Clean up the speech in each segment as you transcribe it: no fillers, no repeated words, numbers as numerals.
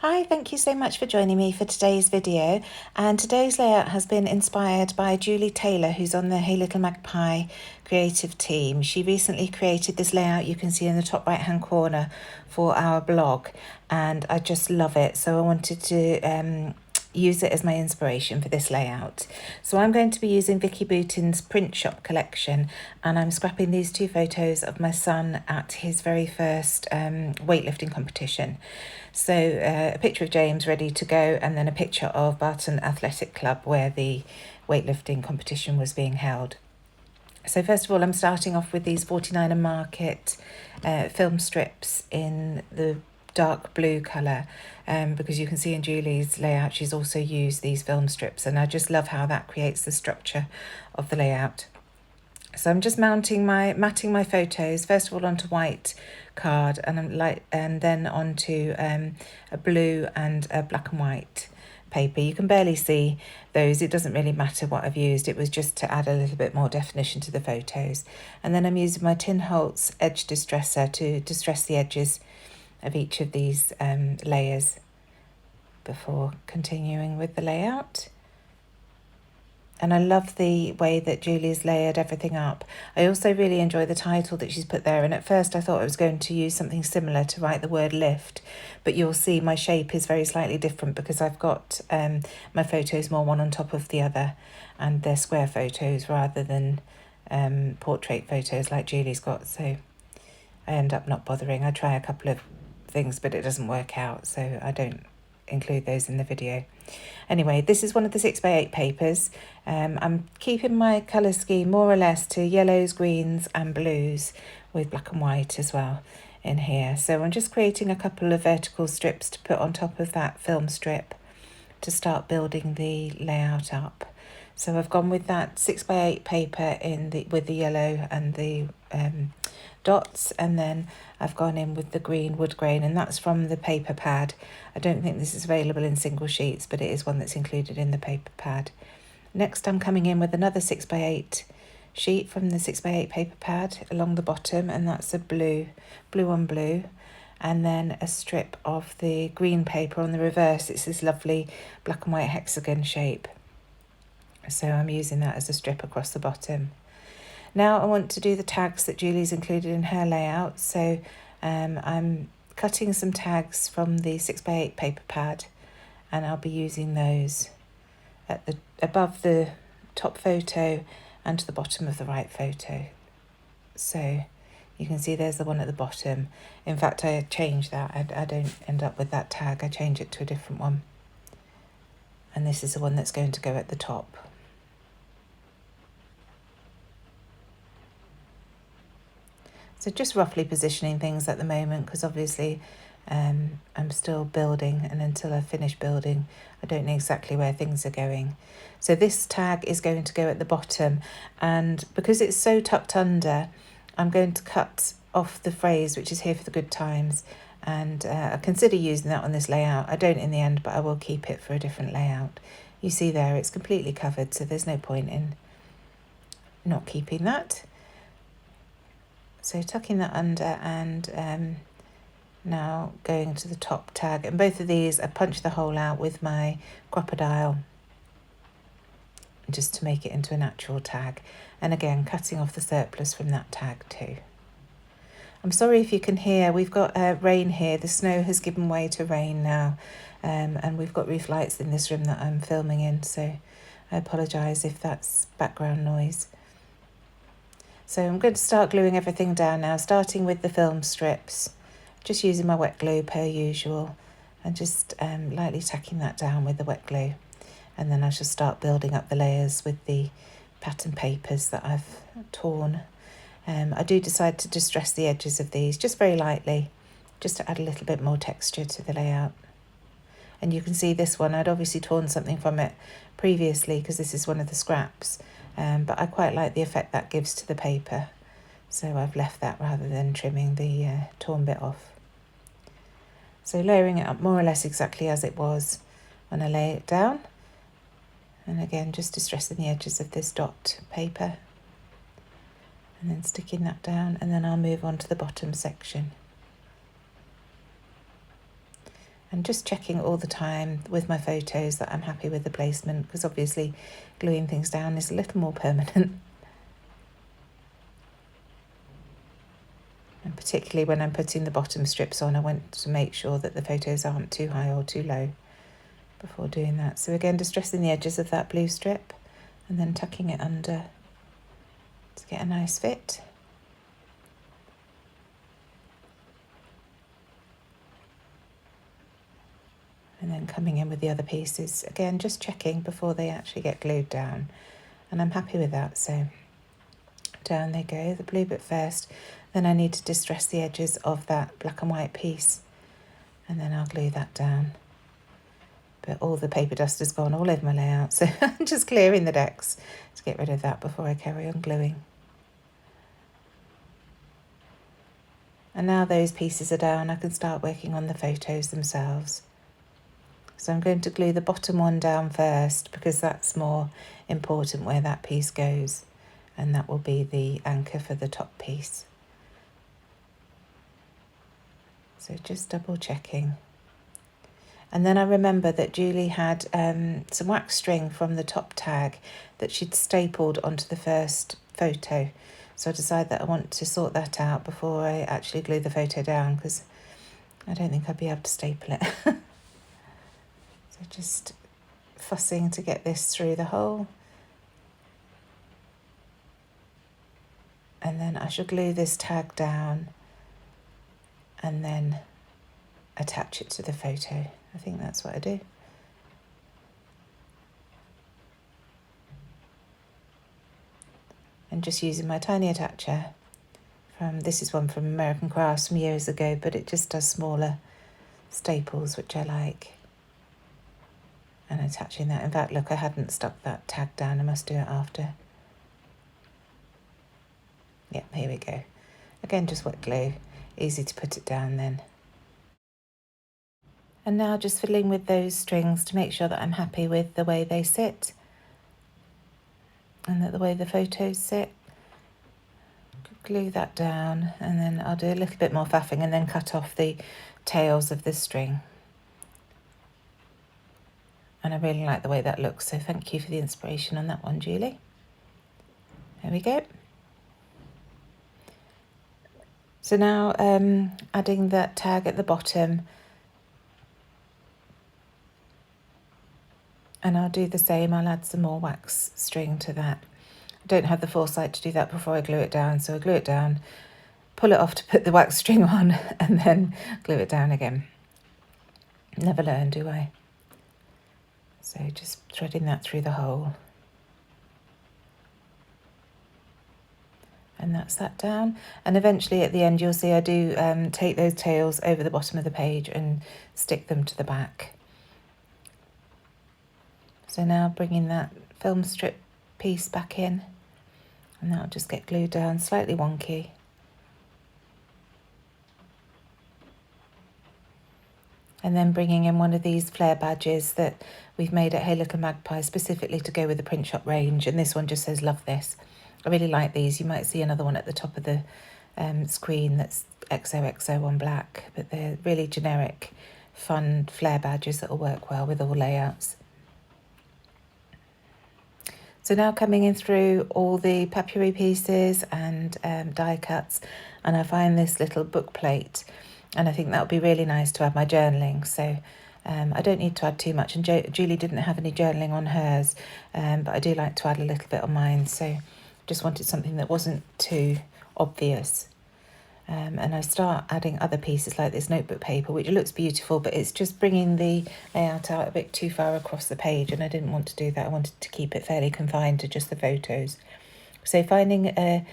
Hi, thank you so much for joining me for today's video. And today's layout has been inspired by Julie Taylor, who's on the Hey Little Magpie creative team. She recently created this layout you can see in the top right hand corner for our blog, and I just love it. So I wanted to use it as my inspiration for this layout. So I'm going to be using Vicki Boutin's print shop collection, and I'm scrapping these two photos of my son at his very first weightlifting competition. So a picture of James ready to go, and then a picture of Boutin Athletic Club where the weightlifting competition was being held. So first of all, I'm starting off with these 49er Market film strips in the dark blue colour, because you can see in Julie's layout she's also used these film strips, and I just love how that creates the structure of the layout. So I'm just matting my photos first of all onto white card, and then onto a blue and a black and white paper. You can barely see those, it doesn't really matter what I've used, it was just to add a little bit more definition to the photos. And then I'm using my Tin Holtz edge distresser to distress the edges of each of these layers before continuing with the layout. And I love the way that Julie's layered everything up. I also really enjoy the title that she's put there. And at first I thought I was going to use something similar to write the word lift. But you'll see my shape is very slightly different because I've got my photos more one on top of the other. And they're square photos rather than portrait photos like Julie's got. So I end up not bothering. I try a couple of things, but it doesn't work out. So I don't include those in the video. Anyway, this is one of the 6x8 papers. I'm keeping my colour scheme more or less to yellows, greens and blues with black and white as well in here. So I'm just creating a couple of vertical strips to put on top of that film strip to start building the layout up. So I've gone with that 6x8 paper with the yellow and the dots, and then I've gone in with the green wood grain, and that's from the paper pad. I don't think this is available in single sheets, but it is one that's included in the paper pad. Next I'm coming in with another 6x8 sheet from the 6x8 paper pad along the bottom, and that's a blue on blue, and then a strip of the green paper on the reverse. It's this lovely black and white hexagon shape, so I'm using that as a strip across the bottom. Now I want to do the tags that Julie's included in her layout, so I'm cutting some tags from the 6x8 paper pad, and I'll be using those at above the top photo and to the bottom of the right photo. So you can see there's the one at the bottom. In fact, I changed that. I don't end up with that tag. I change it to a different one. And this is the one that's going to go at the top. So just roughly positioning things at the moment, because obviously I'm still building, and until I finish building I don't know exactly where things are going. So this tag is going to go at the bottom, and because it's so tucked under, I'm going to cut off the phrase which is "here for the good times," and I consider using that on this layout. I don't in the end, but I will keep it for a different layout. You see there it's completely covered, so there's no point in not keeping that. So tucking that under, and now going to the top tag, and both of these I punch the hole out with my crocodile just to make it into a natural tag, and again cutting off the surplus from that tag too. I'm sorry if you can hear, we've got rain here. The snow has given way to rain now, and we've got roof lights in this room that I'm filming in, so I apologise if that's background noise. So I'm going to start gluing everything down now, starting with the film strips, just using my wet glue per usual, and just lightly tacking that down with the wet glue. And then I shall start building up the layers with the pattern papers that I've torn. I do decide to distress the edges of these just very lightly, just to add a little bit more texture to the layout. And you can see this one, I'd obviously torn something from it previously because this is one of the scraps. But I quite like the effect that gives to the paper, so I've left that rather than trimming the torn bit off. So layering it up more or less exactly as it was when I lay it down, and again just distressing the edges of this dot paper, and then sticking that down, and then I'll move on to the bottom section. And just checking all the time with my photos that I'm happy with the placement, because obviously gluing things down is a little more permanent. And particularly when I'm putting the bottom strips on, I want to make sure that the photos aren't too high or too low before doing that. So again, distressing the edges of that blue strip and then tucking it under to get a nice fit. And then coming in with the other pieces, again, just checking before they actually get glued down. And I'm happy with that, so down they go, the blue bit first. Then I need to distress the edges of that black and white piece, and then I'll glue that down. But all the paper dust has gone all over my layout, so I'm just clearing the decks to get rid of that before I carry on gluing. And now those pieces are down, I can start working on the photos themselves. So I'm going to glue the bottom one down first, because that's more important where that piece goes, and that will be the anchor for the top piece. So just double checking. And then I remember that Julie had some wax string from the top tag that she'd stapled onto the first photo. So I decided that I want to sort that out before I actually glue the photo down, because I don't think I'd be able to staple it. So just fussing to get this through the hole. And then I shall glue this tag down and then attach it to the photo. I think that's what I do. And just using my tiny attacher this is one from American Crafts from years ago, but it just does smaller staples, which I like. And attaching that. In fact, look, I hadn't stuck that tag down. I must do it after. Yep, here we go. Again, just wet glue. Easy to put it down then. And now just fiddling with those strings to make sure that I'm happy with the way they sit and that the way the photos sit. Glue that down, and then I'll do a little bit more faffing and then cut off the tails of the string. And I really like the way that looks, so thank you for the inspiration on that one, Julie. There we go. So now adding that tag at the bottom, and I'll do the same. I'll add some more wax string to that. I don't have the foresight to do that before I glue it down, so I glue it down, pull it off to put the wax string on, and then glue it down again. Never learn, do I? So just threading that through the hole. And that's that down. And eventually at the end you'll see I do take those tails over the bottom of the page and stick them to the back. So now bringing that film strip piece back in, and that'll just get glued down, slightly wonky. And then bringing in one of these flare badges that we've made at Hey Little Magpie specifically to go with the print shop range, and this one just says love this. I really like these. You might see another one at the top of the screen that's XOXO on black, but they're really generic, fun flare badges that will work well with all layouts. So now coming in through all the papyri pieces and die cuts, and I find this little book plate, and I think that would be really nice to add my journaling. So I don't need to add too much, and Julie didn't have any journaling on hers, but I do like to add a little bit on mine, so just wanted something that wasn't too obvious. And I start adding other pieces like this notebook paper, which looks beautiful, but it's just bringing the layout out a bit too far across the page, and I didn't want to do that. I wanted to keep it fairly confined to just the photos. So finding a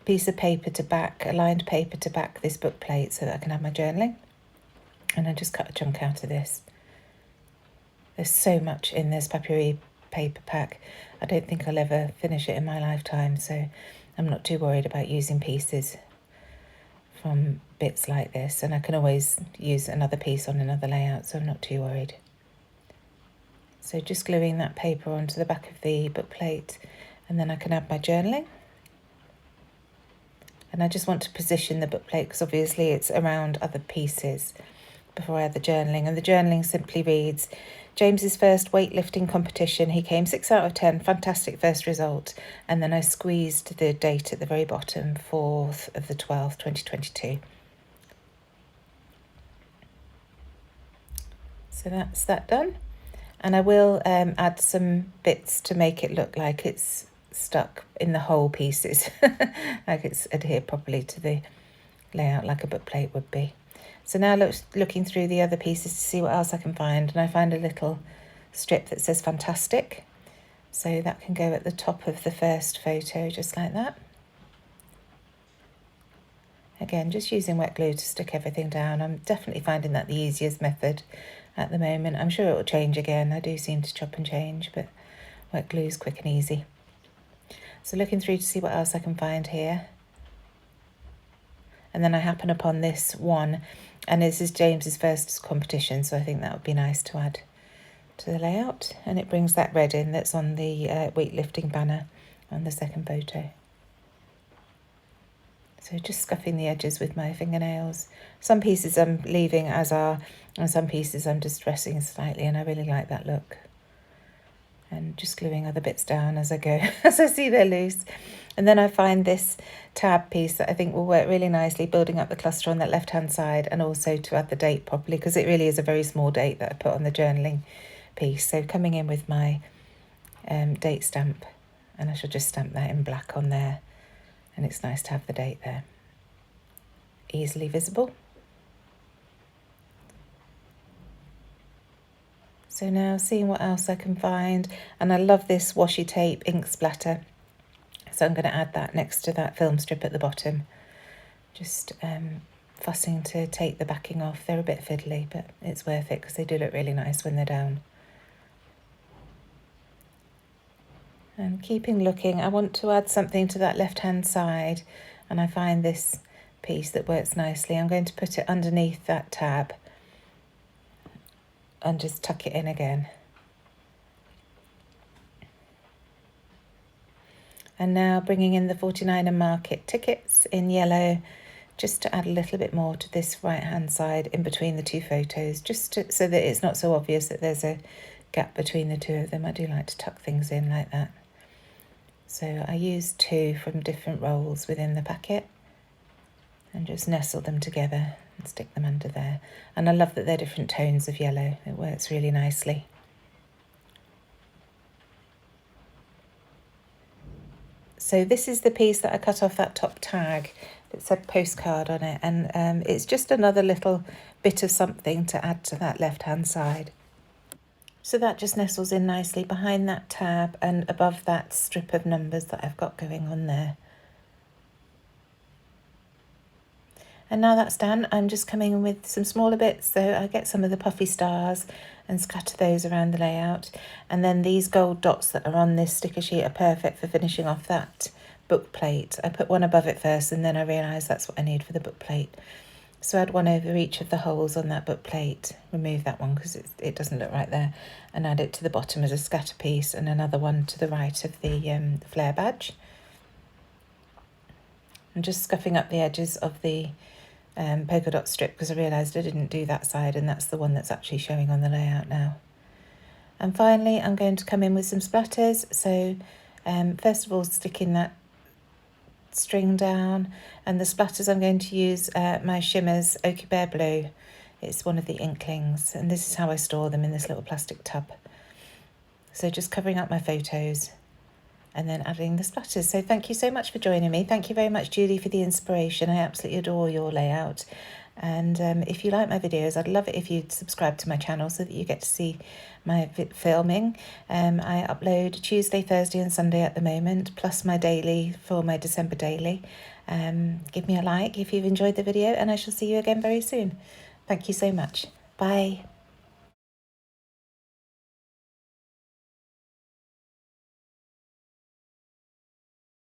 piece of paper to back, a lined paper to back this book plate so that I can have my journaling, and I just cut a chunk out of this. There's so much in this papyri paper pack. I don't think I'll ever finish it in my lifetime, so I'm not too worried about using pieces from bits like this, and I can always use another piece on another layout, so I'm not too worried. So just gluing that paper onto the back of the book plate, and then I can add my journaling. And I just want to position the book plate because obviously it's around other pieces, before I had the journaling, and the journaling simply reads, James's first weightlifting competition, he came 6 out of 10, fantastic first result, and then I squeezed the date at the very bottom, 4th of the 12th, 2022. So that's that done, and I will add some bits to make it look like it's stuck in the whole pieces, like it's adhered properly to the layout like a book plate would be. So now looking through the other pieces to see what else I can find, and I find a little strip that says fantastic, so that can go at the top of the first photo just like that. Again, just using wet glue to stick everything down. I'm definitely finding that the easiest method at the moment. I'm sure it will change again. I do seem to chop and change, but wet glue is quick and easy. So looking through to see what else I can find here. And then I happen upon this one, and this is James's first competition, so I think that would be nice to add to the layout. And it brings that red in that's on the weightlifting banner on the second photo. So just scuffing the edges with my fingernails. Some pieces I'm leaving as are, and some pieces I'm just dressing slightly, and I really like that look. And just gluing other bits down as I go, as I see they're loose. And then I find this tab piece that I think will work really nicely, building up the cluster on that left-hand side, and also to add the date properly, because it really is a very small date that I put on the journaling piece. So coming in with my date stamp, and I should just stamp that in black on there, and it's nice to have the date there, easily visible. So now seeing what else I can find, and I love this washi tape ink splatter, so I'm going to add that next to that film strip at the bottom. Just fussing to take the backing off. They're a bit fiddly, but it's worth it because they do look really nice when they're down. And keeping looking, I want to add something to that left-hand side, and I find this piece that works nicely. I'm going to put it underneath that tab and just tuck it in again. And now bringing in the 49er Market tickets in yellow, just to add a little bit more to this right-hand side in between the two photos, just so that it's not so obvious that there's a gap between the two of them. I do like to tuck things in like that. So I used 2 from different rolls within the packet and just nestle them together and stick them under there. And I love that they're different tones of yellow. It works really nicely. So this is the piece that I cut off that top tag that said postcard on it, and it's just another little bit of something to add to that left-hand side. So that just nestles in nicely behind that tab and above that strip of numbers that I've got going on there. And now that's done, I'm just coming in with some smaller bits, so I get some of the puffy stars and scatter those around the layout. And then these gold dots that are on this sticker sheet are perfect for finishing off that book plate. I put one above it first, and then I realised that's what I need for the book plate. So add one over each of the holes on that book plate, remove that one because it doesn't look right there, and add it to the bottom as a scatter piece, and another one to the right of the flare badge. I'm just scuffing up the edges of the polka dot strip because I realised I didn't do that side, and that's the one that's actually showing on the layout now. And finally I'm going to come in with some splatters. So first of all, sticking that string down, and the splatters I'm going to use my Shimmers Oaky Bear Blue. It's one of the Inklings, and this is how I store them, in this little plastic tub. So just covering up my photos and then adding the splatters. So thank you so much for joining me. Thank you very much, Julie, for the inspiration. I absolutely adore your layout. And if you like my videos, I'd love it if you'd subscribe to my channel so that you get to see my filming. I upload Tuesday, Thursday and Sunday at the moment, plus my daily for my December daily. Give me a like if you've enjoyed the video, and I shall see you again very soon. Thank you so much. Bye.